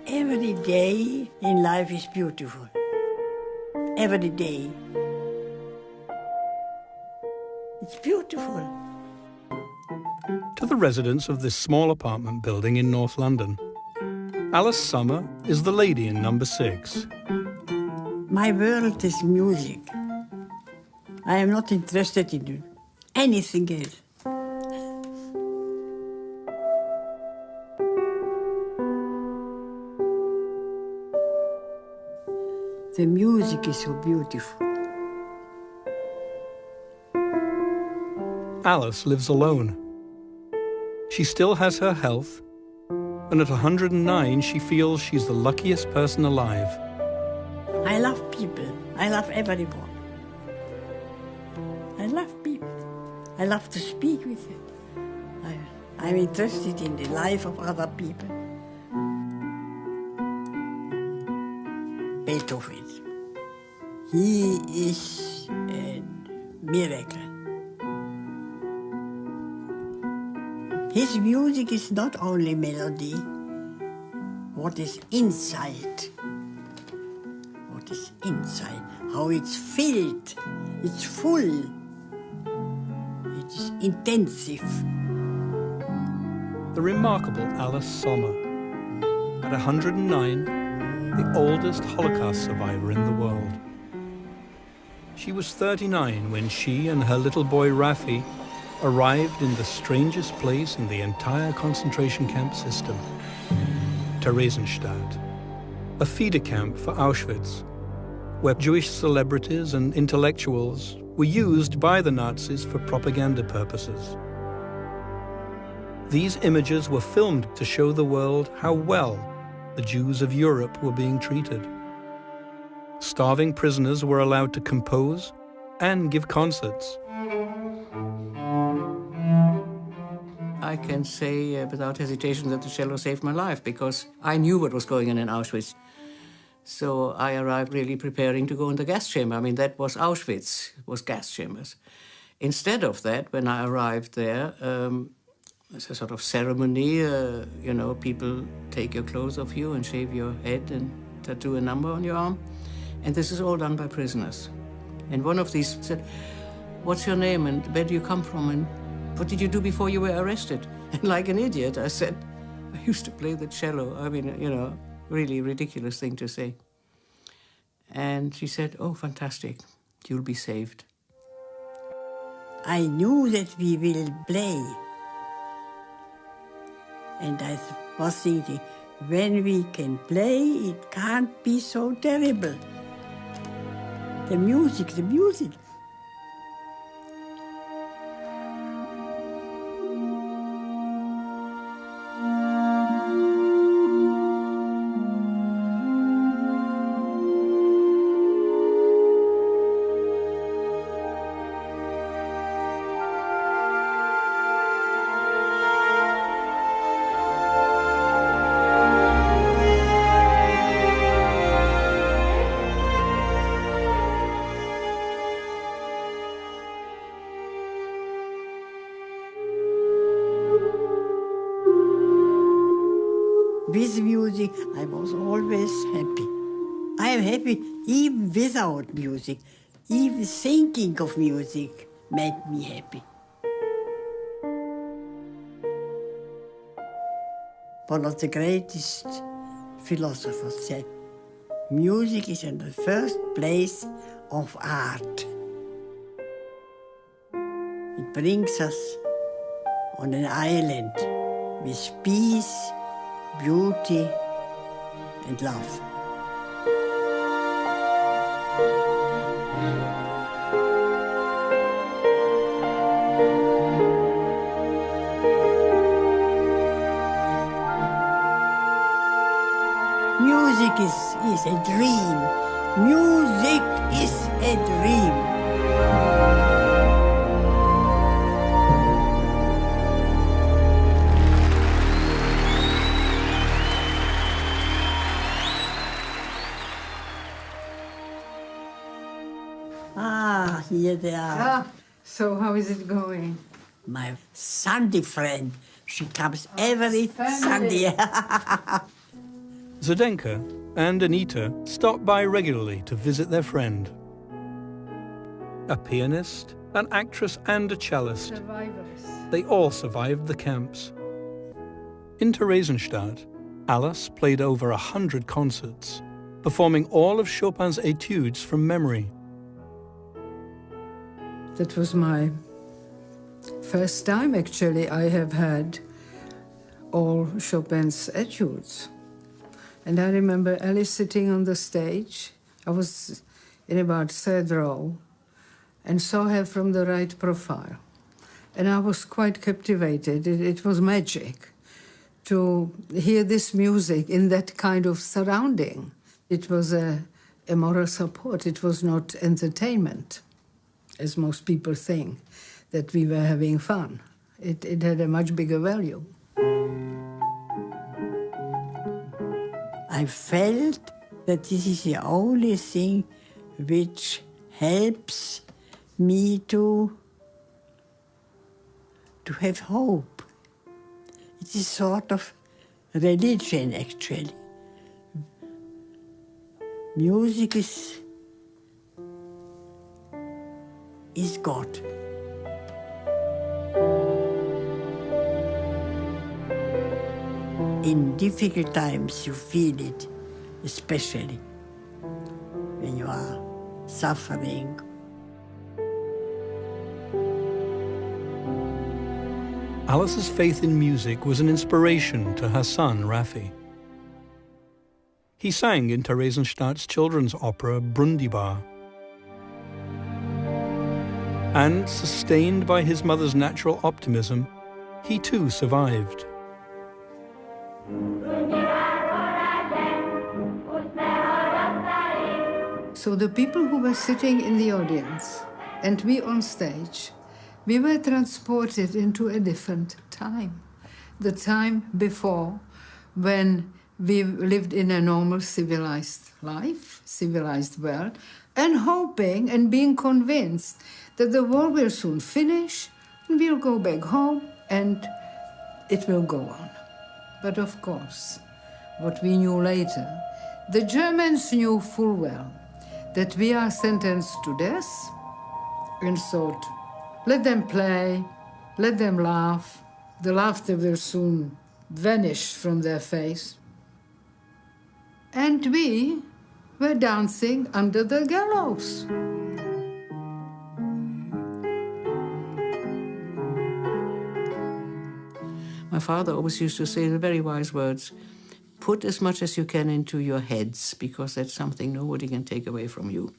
Every day in life is beautiful. Every day. It's beautiful. To the residents of this small apartment building in North London, Alice Sommer is the lady in number 6. My world is music. I am not interested in anything else. The music is so beautiful. Alice lives alone. She still has her health, and at 109 she feels she's the luckiest person alive. I love people. I love everyone. I love people. I love to speak with them. I'm interested in the life of other people. Beethoven. He is a miracle. His music is not only melody, what is inside. What is inside, how it's filled, it's full, it is intensive. The remarkable Alice Sommer, at 109, the oldest Holocaust survivor in the world. She was 39 when she and her little boy Rafi arrived in the strangest place in the entire concentration camp system, Theresienstadt, a feeder camp for Auschwitz, where Jewish celebrities and intellectuals were used by the Nazis for propaganda purposes. These images were filmed to show the world how well the Jews of Europe were being treated. Starving prisoners were allowed to compose and give concerts. I can say without hesitation that the cello saved my life, because I knew what was going on in Auschwitz. So I arrived really preparing to go in the gas chamber. I mean, that was Auschwitz, was gas chambers. Instead of that, when I arrived there, it's a sort of ceremony, you know, people take your clothes off you and shave your head and tattoo a number on your arm. And this is all done by prisoners. And one of these said, "What's your name and where do you come from and what did you do before you were arrested?" And like an idiot, I said, "I used to play the cello." I mean, you know, really ridiculous thing to say. And she said, "Oh, fantastic, you'll be saved." I knew that we will play. And I was thinking, when we can play, it can't be so terrible. The music, the music. With music, I was always happy. I am happy even without music. Even thinking of music made me happy. One of the greatest philosophers said, music is in the first place of art. It brings us on an island with peace, beauty and love. Music is a dream. Music is a dream. Ah, here they are. Ah, so how is it going? My Sunday friend. She comes every Sunday. Zdenka and Anita stopped by regularly to visit their friend. A pianist, an actress and a cellist. Survivors. They all survived the camps. In Theresienstadt, Alice played over 100 concerts, performing all of Chopin's etudes from memory. That was my first time, actually, I have had all Chopin's etudes. And I remember Alice sitting on the stage. I was in about third row and saw her from the right profile. And I was quite captivated. It was magic to hear this music in that kind of surrounding. It was a moral support. It was not entertainment, as most people think, that we were having fun. It had a much bigger value. I felt that this is the only thing which helps me to have hope. It is sort of religion, actually. Music is God. In difficult times you feel it, especially when you are suffering. Alice's faith in music was an inspiration to her son, Raffi. He sang in Theresienstadt's children's opera Brundibar. And, sustained by his mother's natural optimism, he too survived. So the people who were sitting in the audience and we on stage, we were transported into a different time. The time before, when we lived in a normal civilized life, civilized world, and hoping and being convinced that the war will soon finish, and we'll go back home, and it will go on. But of course, what we knew later, the Germans knew full well that we are sentenced to death, and thought, let them play, let them laugh. The laughter will soon vanish from their face. And we were dancing under the gallows. My father always used to say the very wise words, put as much as you can into your heads, because that's something nobody can take away from you.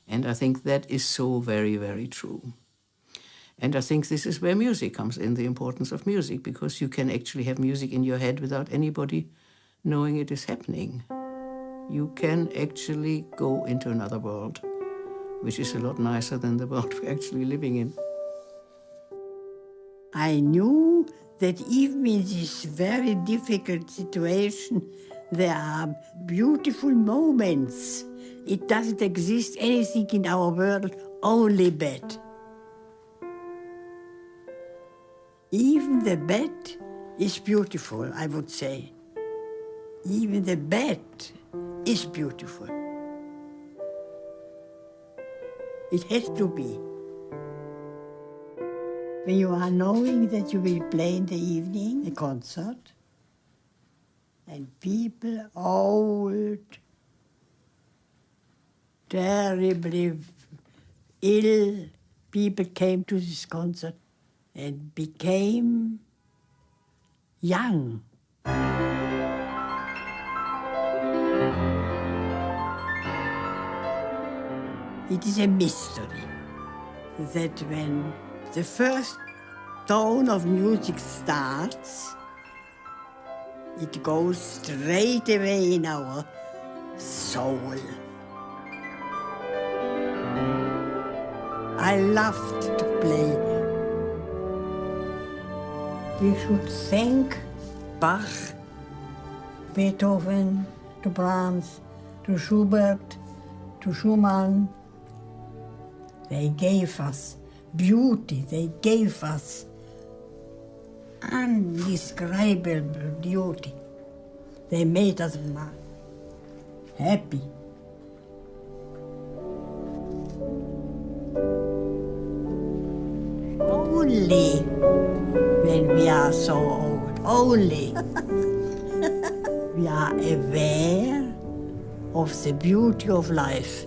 And I think that is so very, very true. And I think this is where music comes in, the importance of music, because you can actually have music in your head without anybody knowing it is happening. You can actually go into another world, which is a lot nicer than the world we're actually living in. I knew that even in this very difficult situation, there are beautiful moments. It doesn't exist anything in our world, only bad. Even the bad is beautiful, I would say. Even the bad is beautiful. It has to be. When you are knowing that you will play in the evening, a concert, and people, old, terribly ill people came to this concert and became young. It is a mystery that when the first tone of music starts, it goes straight away in our soul. I loved to play. We should thank Bach, Beethoven, to Brahms, to Schubert, to Schumann. They gave us beauty, they gave us undescribable beauty. They made us happy. Only when we are so old, only we are aware of the beauty of life.